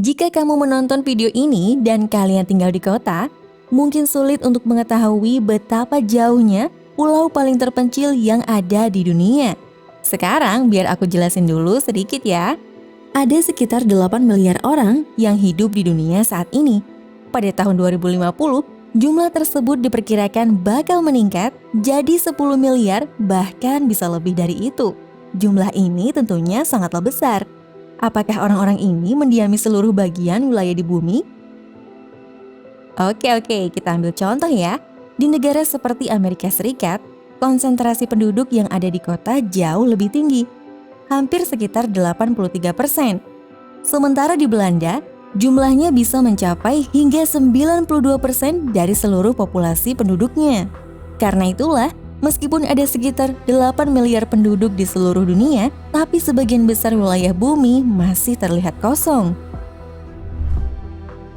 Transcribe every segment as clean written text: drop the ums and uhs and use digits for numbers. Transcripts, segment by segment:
Jika kamu menonton video ini dan kalian tinggal di kota, mungkin sulit untuk mengetahui betapa jauhnya pulau paling terpencil yang ada di dunia. Sekarang biar aku jelasin dulu sedikit ya. Ada sekitar 8 miliar orang yang hidup di dunia saat ini. Pada tahun 2050, jumlah tersebut diperkirakan bakal meningkat jadi 10 miliar bahkan bisa lebih dari itu. Jumlah ini tentunya sangatlah besar. Apakah orang-orang ini mendiami seluruh bagian wilayah di bumi? Oke, kita ambil contoh ya. Di negara seperti Amerika Serikat, konsentrasi penduduk yang ada di kota jauh lebih tinggi, hampir sekitar 83%. Sementara di Belanda, jumlahnya bisa mencapai hingga 92% dari seluruh populasi penduduknya. Karena itulah, meskipun ada sekitar 8 miliar penduduk di seluruh dunia, tapi sebagian besar wilayah bumi masih terlihat kosong.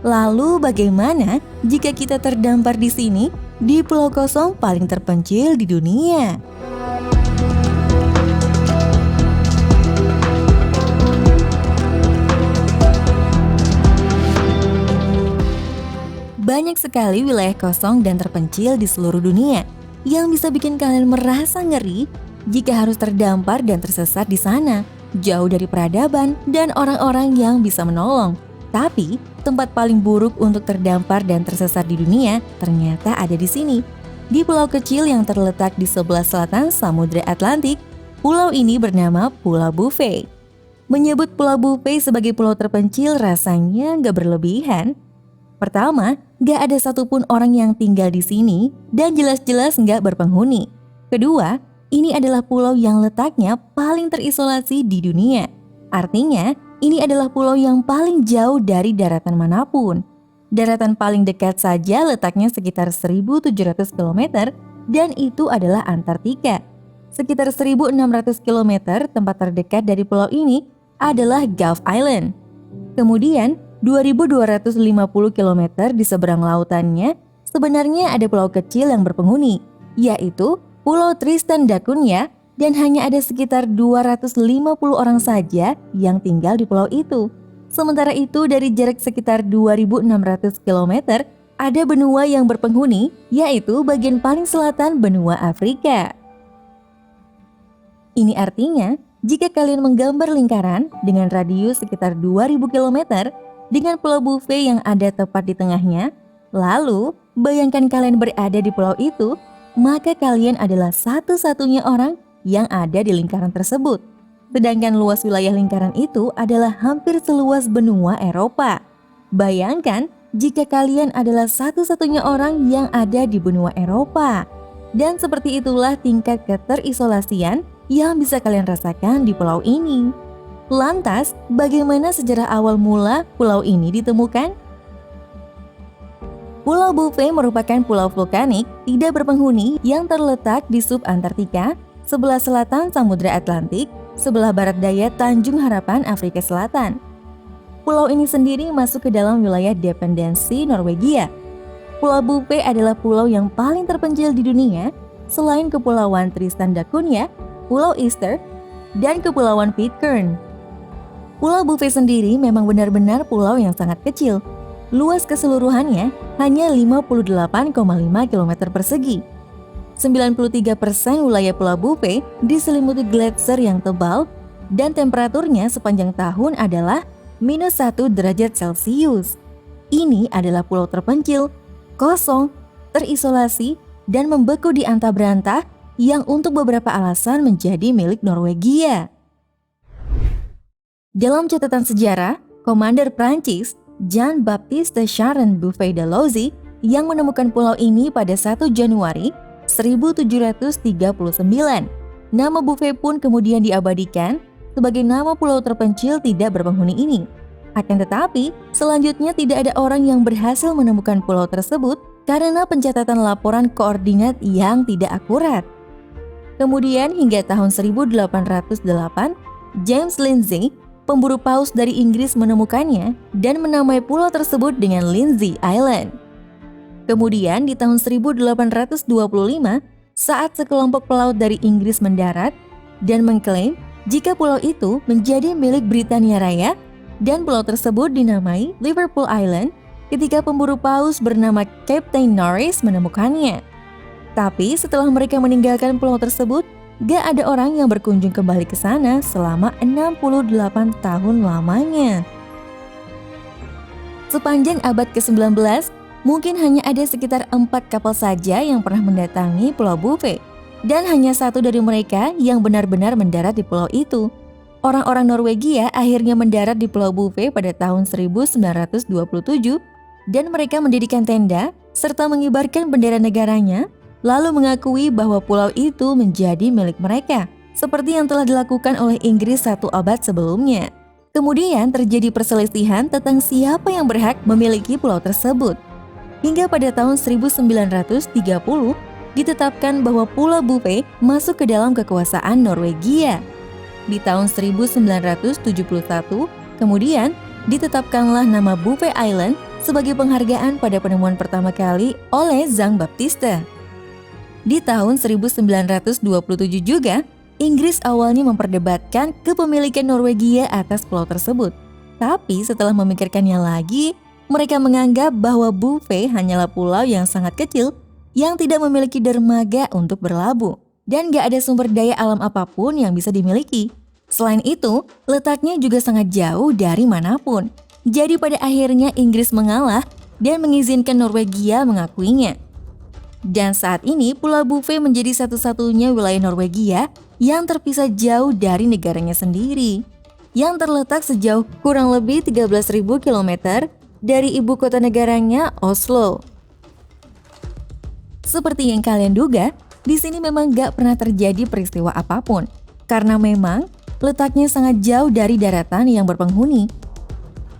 Lalu bagaimana jika kita terdampar di sini, di pulau kosong paling terpencil di dunia? Banyak sekali wilayah kosong dan terpencil di seluruh dunia yang bisa bikin kalian merasa ngeri jika harus terdampar dan tersesat di sana, jauh dari peradaban dan orang-orang yang bisa menolong. Tapi, tempat paling buruk untuk terdampar dan tersesat di dunia ternyata ada di sini. Di pulau kecil yang terletak di sebelah selatan Samudra Atlantik, pulau ini bernama Pulau Bouvet. Menyebut Pulau Bouvet sebagai pulau terpencil rasanya nggak berlebihan. Pertama, gak ada satupun orang yang tinggal di sini dan jelas-jelas gak berpenghuni. Kedua, ini adalah pulau yang letaknya paling terisolasi di dunia. Artinya, ini adalah pulau yang paling jauh dari daratan manapun. Daratan paling dekat saja letaknya sekitar 1.700 km dan itu adalah Antartika. Sekitar 1.600 km tempat terdekat dari pulau ini adalah Gulf Island. Kemudian, 2.250 km di seberang lautannya, sebenarnya ada pulau kecil yang berpenghuni, yaitu Pulau Tristan da Cunha, dan hanya ada sekitar 250 orang saja yang tinggal di pulau itu. Sementara itu dari jarak sekitar 2.600 km, ada benua yang berpenghuni, yaitu bagian paling selatan benua Afrika. Ini artinya, jika kalian menggambar lingkaran dengan radius sekitar 2.000 km, dengan Pulau Bouvet yang ada tepat di tengahnya, lalu bayangkan kalian berada di pulau itu, maka kalian adalah satu-satunya orang yang ada di lingkaran tersebut. Sedangkan luas wilayah lingkaran itu adalah hampir seluas benua Eropa. Bayangkan jika kalian adalah satu-satunya orang yang ada di benua Eropa. Dan seperti itulah tingkat keterisolasian yang bisa kalian rasakan di pulau ini. Lantas, bagaimana sejarah awal mula pulau ini ditemukan? Pulau Bouvet merupakan pulau vulkanik tidak berpenghuni yang terletak di sub-Antartika, sebelah selatan Samudra Atlantik, sebelah barat daya Tanjung Harapan, Afrika Selatan. Pulau ini sendiri masuk ke dalam wilayah dependensi Norwegia. Pulau Bouvet adalah pulau yang paling terpencil di dunia, selain Kepulauan Tristan da Cunha, Pulau Easter, dan Kepulauan Pitcairn. Pulau Bouvet sendiri memang benar-benar pulau yang sangat kecil. Luas keseluruhannya hanya 58,5 km persegi. 93% wilayah Pulau Bouvet diselimuti gletser yang tebal dan temperaturnya sepanjang tahun adalah -1 derajat Celcius. Ini adalah pulau terpencil, kosong, terisolasi, dan membeku di antah berantah yang untuk beberapa alasan menjadi milik Norwegia. Dalam catatan sejarah, Komander Prancis Jean-Baptiste Charles Bouvet de Lozi yang menemukan pulau ini pada 1 Januari 1739. Nama Bouvet pun kemudian diabadikan sebagai nama pulau terpencil tidak berpenghuni ini. Akan tetapi, selanjutnya tidak ada orang yang berhasil menemukan pulau tersebut karena pencatatan laporan koordinat yang tidak akurat. Kemudian hingga tahun 1808, James Lindsay, pemburu paus dari Inggris menemukannya dan menamai pulau tersebut dengan Lindsay Island. Kemudian di tahun 1825, saat sekelompok pelaut dari Inggris mendarat dan mengklaim jika pulau itu menjadi milik Britania Raya, dan pulau tersebut dinamai Liverpool Island ketika pemburu paus bernama Captain Norris menemukannya. Tapi setelah mereka meninggalkan pulau tersebut, gak ada orang yang berkunjung kembali ke sana selama 68 tahun lamanya. Sepanjang abad ke-19, mungkin hanya ada sekitar 4 kapal saja yang pernah mendatangi Pulau Bouvet, dan hanya satu dari mereka yang benar-benar mendarat di pulau itu. Orang-orang Norwegia akhirnya mendarat di Pulau Bouvet pada tahun 1927, dan mereka mendirikan tenda serta mengibarkan bendera negaranya, lalu mengakui bahwa pulau itu menjadi milik mereka, seperti yang telah dilakukan oleh Inggris 1 abad sebelumnya. Kemudian terjadi perselisihan tentang siapa yang berhak memiliki pulau tersebut. Hingga pada tahun 1930, ditetapkan bahwa Pulau Bouvet masuk ke dalam kekuasaan Norwegia. Di tahun 1971, kemudian ditetapkanlah nama Bouvet Island sebagai penghargaan pada penemuan pertama kali oleh Jean Baptiste. Di tahun 1927 juga, Inggris awalnya memperdebatkan kepemilikan Norwegia atas pulau tersebut. Tapi setelah memikirkannya lagi, mereka menganggap bahwa Bouvet hanyalah pulau yang sangat kecil yang tidak memiliki dermaga untuk berlabuh, dan gak ada sumber daya alam apapun yang bisa dimiliki. Selain itu, letaknya juga sangat jauh dari manapun. Jadi pada akhirnya Inggris mengalah dan mengizinkan Norwegia mengakuinya. Dan saat ini Pulau Bouvet menjadi satu-satunya wilayah Norwegia yang terpisah jauh dari negaranya sendiri, yang terletak sejauh kurang lebih 13.000 km dari ibu kota negaranya, Oslo. Seperti yang kalian duga, di sini memang gak pernah terjadi peristiwa apapun, karena memang letaknya sangat jauh dari daratan yang berpenghuni.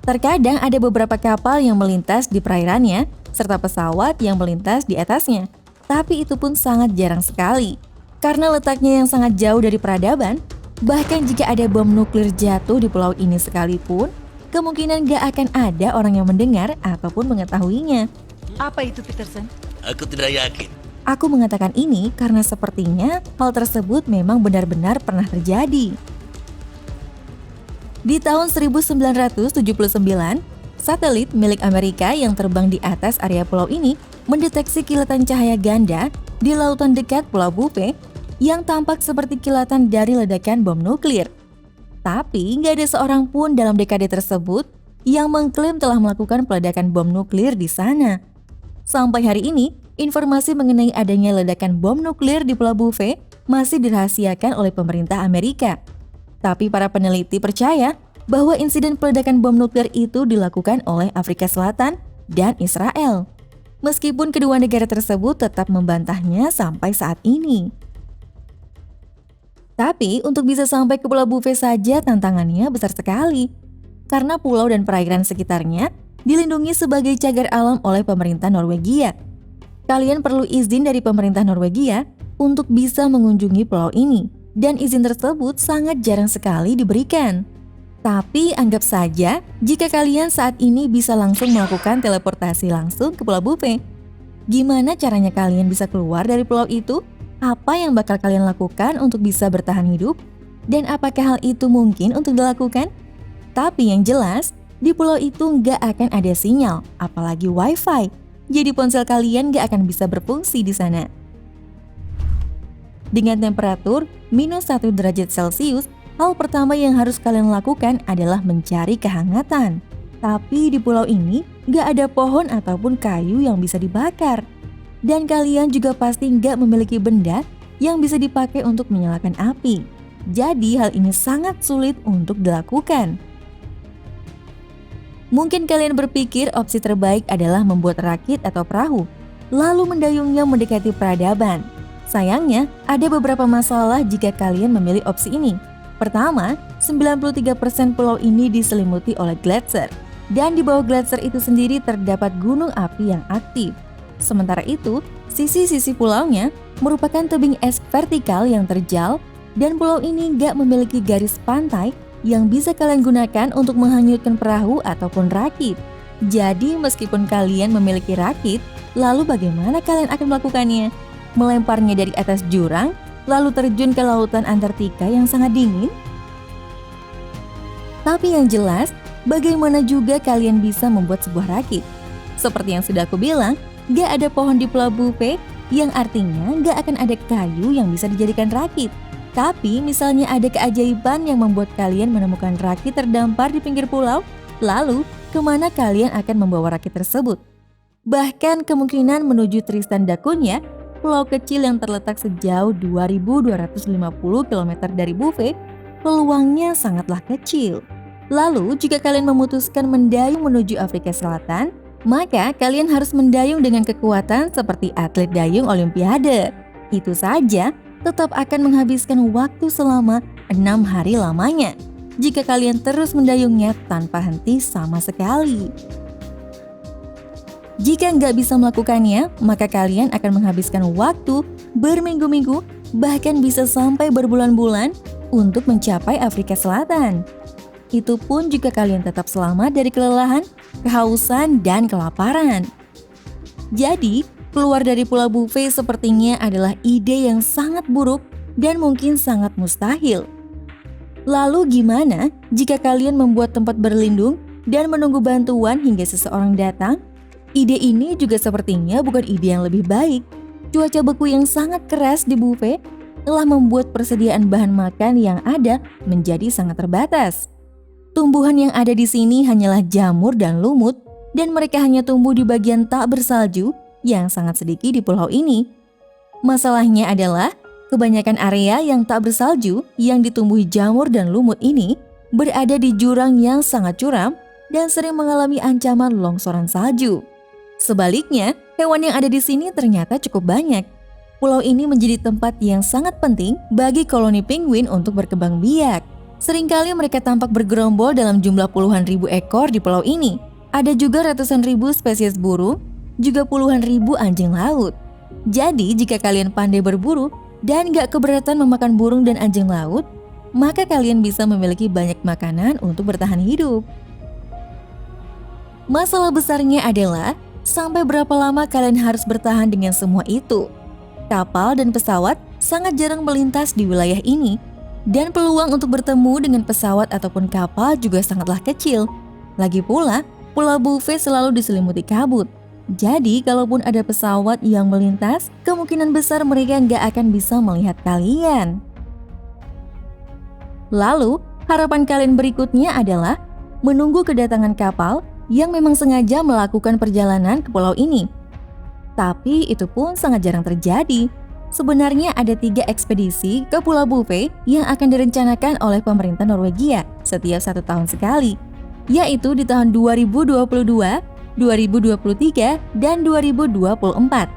Terkadang ada beberapa kapal yang melintas di perairannya, serta pesawat yang melintas di atasnya. Tapi itu pun sangat jarang sekali. Karena letaknya yang sangat jauh dari peradaban, bahkan jika ada bom nuklir jatuh di pulau ini sekalipun, kemungkinan gak akan ada orang yang mendengar ataupun mengetahuinya. Apa itu, Peterson? Aku tidak yakin. Aku mengatakan ini karena sepertinya hal tersebut memang benar-benar pernah terjadi. Di tahun 1979, satelit milik Amerika yang terbang di atas area pulau ini mendeteksi kilatan cahaya ganda di lautan dekat Pulau Bouvet yang tampak seperti kilatan dari ledakan bom nuklir. Tapi nggak ada seorang pun dalam dekade tersebut yang mengklaim telah melakukan peledakan bom nuklir di sana. Sampai hari ini, informasi mengenai adanya ledakan bom nuklir di Pulau Bouvet masih dirahasiakan oleh pemerintah Amerika. Tapi para peneliti percaya bahwa insiden peledakan bom nuklir itu dilakukan oleh Afrika Selatan dan Israel. Meskipun kedua negara tersebut tetap membantahnya sampai saat ini. Tapi untuk bisa sampai ke Pulau Bouvet saja tantangannya besar sekali. Karena pulau dan perairan sekitarnya dilindungi sebagai cagar alam oleh pemerintah Norwegia. Kalian perlu izin dari pemerintah Norwegia untuk bisa mengunjungi pulau ini. Dan izin tersebut sangat jarang sekali diberikan. Tapi anggap saja jika kalian saat ini bisa langsung melakukan teleportasi langsung ke Pulau Bouvet. Gimana caranya kalian bisa keluar dari pulau itu? Apa yang bakal kalian lakukan untuk bisa bertahan hidup? Dan apakah hal itu mungkin untuk dilakukan? Tapi yang jelas, di pulau itu nggak akan ada sinyal, apalagi wifi. Jadi ponsel kalian nggak akan bisa berfungsi di sana. Dengan temperatur minus 1 derajat Celcius, hal pertama yang harus kalian lakukan adalah mencari kehangatan. Tapi di pulau ini nggak ada pohon ataupun kayu yang bisa dibakar. Dan kalian juga pasti nggak memiliki benda yang bisa dipakai untuk menyalakan api. Jadi hal ini sangat sulit untuk dilakukan. Mungkin kalian berpikir opsi terbaik adalah membuat rakit atau perahu, lalu mendayungnya mendekati peradaban. Sayangnya, ada beberapa masalah jika kalian memilih opsi ini. Pertama, 93% pulau ini diselimuti oleh gletser, dan di bawah gletser itu sendiri terdapat gunung api yang aktif. Sementara itu, sisi-sisi pulaunya merupakan tebing es vertikal yang terjal, dan pulau ini nggak memiliki garis pantai yang bisa kalian gunakan untuk menghanyutkan perahu ataupun rakit. Jadi, meskipun kalian memiliki rakit, lalu bagaimana kalian akan melakukannya? Melemparnya dari atas jurang, lalu terjun ke lautan Antartika yang sangat dingin? Tapi yang jelas, bagaimana juga kalian bisa membuat sebuah rakit? Seperti yang sudah aku bilang, gak ada pohon di Pulau Buffet, yang artinya gak akan ada kayu yang bisa dijadikan rakit. Tapi misalnya ada keajaiban yang membuat kalian menemukan rakit terdampar di pinggir pulau, lalu kemana kalian akan membawa rakit tersebut? Bahkan kemungkinan menuju Tristan da Cunha, pulau kecil yang terletak sejauh 2.250 km dari Buffet, peluangnya sangatlah kecil. Lalu jika kalian memutuskan mendayung menuju Afrika Selatan, maka kalian harus mendayung dengan kekuatan seperti atlet dayung Olimpiade. Itu saja tetap akan menghabiskan waktu selama 6 hari lamanya jika kalian terus mendayungnya tanpa henti sama sekali. Jika nggak bisa melakukannya, maka kalian akan menghabiskan waktu berminggu-minggu, bahkan bisa sampai berbulan-bulan untuk mencapai Afrika Selatan. Itu pun jika kalian tetap selamat dari kelelahan, kehausan, dan kelaparan. Jadi, keluar dari Pulau Buffet sepertinya adalah ide yang sangat buruk dan mungkin sangat mustahil. Lalu gimana jika kalian membuat tempat berlindung dan menunggu bantuan hingga seseorang datang? Ide ini juga sepertinya bukan ide yang lebih baik. Cuaca beku yang sangat keras di Buffet telah membuat persediaan bahan makan yang ada menjadi sangat terbatas. Tumbuhan yang ada di sini hanyalah jamur dan lumut, dan mereka hanya tumbuh di bagian tak bersalju yang sangat sedikit di pulau ini. Masalahnya adalah kebanyakan area yang tak bersalju yang ditumbuhi jamur dan lumut ini berada di jurang yang sangat curam dan sering mengalami ancaman longsoran salju. Sebaliknya, hewan yang ada di sini ternyata cukup banyak. Pulau ini menjadi tempat yang sangat penting bagi koloni penguin untuk berkembang biak. Seringkali mereka tampak bergerombol dalam jumlah puluhan ribu ekor di pulau ini. Ada juga ratusan ribu spesies burung, juga puluhan ribu anjing laut. Jadi, jika kalian pandai berburu dan gak keberatan memakan burung dan anjing laut, maka kalian bisa memiliki banyak makanan untuk bertahan hidup. Masalah besarnya adalah, sampai berapa lama kalian harus bertahan dengan semua itu? Kapal dan pesawat sangat jarang melintas di wilayah ini, dan peluang untuk bertemu dengan pesawat ataupun kapal juga sangatlah kecil. Lagi pula, Pulau Buffet selalu diselimuti kabut. Jadi, kalaupun ada pesawat yang melintas, kemungkinan besar mereka nggak akan bisa melihat kalian. Lalu, harapan kalian berikutnya adalah menunggu kedatangan kapal yang memang sengaja melakukan perjalanan ke pulau ini. Tapi itu pun sangat jarang terjadi. Sebenarnya ada 3 ekspedisi ke Pulau Buffet yang akan direncanakan oleh pemerintah Norwegia setiap 1 tahun sekali, yaitu di tahun 2022, 2023, dan 2024.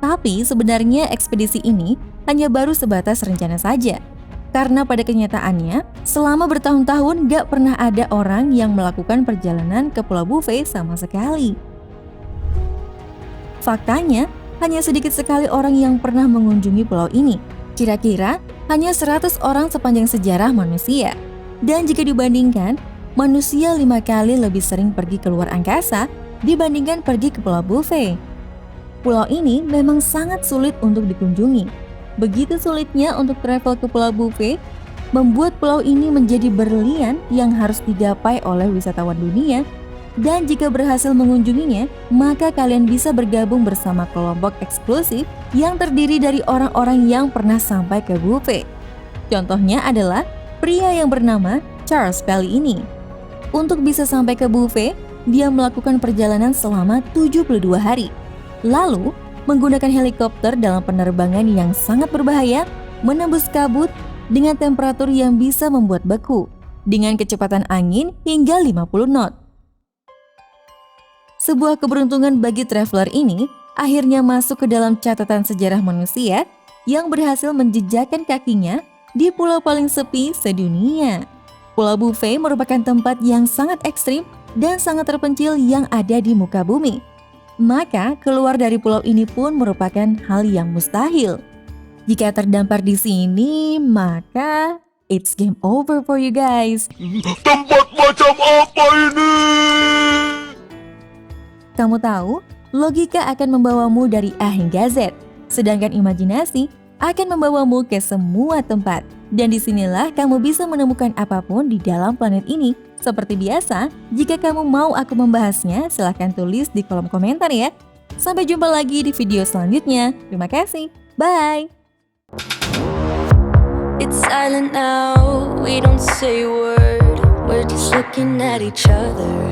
Tapi sebenarnya ekspedisi ini hanya baru sebatas rencana saja. Karena pada kenyataannya, selama bertahun-tahun gak pernah ada orang yang melakukan perjalanan ke Pulau Buffet sama sekali. Faktanya, hanya sedikit sekali orang yang pernah mengunjungi pulau ini. Kira-kira hanya 100 orang sepanjang sejarah manusia. Dan jika dibandingkan, manusia 5 kali lebih sering pergi ke luar angkasa dibandingkan pergi ke Pulau Buffet. Pulau ini memang sangat sulit untuk dikunjungi. Begitu sulitnya untuk travel ke Pulau Buffet, membuat pulau ini menjadi berlian yang harus digapai oleh wisatawan dunia. Dan jika berhasil mengunjunginya, maka kalian bisa bergabung bersama kelompok eksklusif yang terdiri dari orang-orang yang pernah sampai ke Buffet. Contohnya adalah pria yang bernama Charles Pelly ini. Untuk bisa sampai ke Buffet, dia melakukan perjalanan selama 72 hari. Lalu, menggunakan helikopter dalam penerbangan yang sangat berbahaya, menembus kabut dengan temperatur yang bisa membuat beku, dengan kecepatan angin hingga 50 knot. Sebuah keberuntungan bagi traveler ini akhirnya masuk ke dalam catatan sejarah manusia yang berhasil menjejakkan kakinya di pulau paling sepi sedunia. Pulau Buffet merupakan tempat yang sangat ekstrim dan sangat terpencil yang ada di muka bumi. Maka keluar dari pulau ini pun merupakan hal yang mustahil. Jika terdampar di sini, maka it's game over for you guys. Tempat macam apa ini? Kamu tahu, logika akan membawamu dari A hingga Z, sedangkan imajinasi akan membawamu ke semua tempat. Dan disinilah kamu bisa menemukan apapun di dalam planet ini. Seperti biasa, jika kamu mau aku membahasnya, silahkan tulis di kolom komentar ya. Sampai jumpa lagi di video selanjutnya. Terima kasih. Bye! It's silent now, we don't say a word. We're just looking at each other.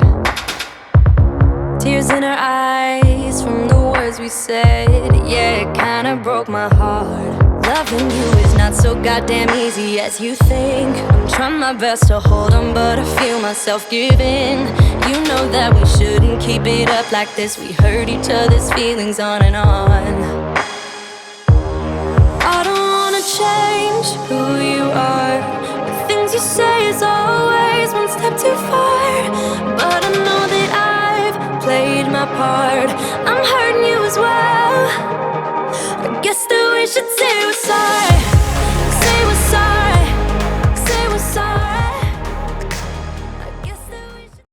Tears in our eyes from the words we said. Yeah, it kinda broke my heart. Loving you is not so goddamn easy as you think. I'm trying my best to hold on, but I feel myself giving. You know that we shouldn't keep it up like this. We hurt each other's feelings on and on. I don't wanna change who you are. The things you say is always one step too far. But I know that I've played my part. I'm hurting you as well. I guess that we should say we're sorry.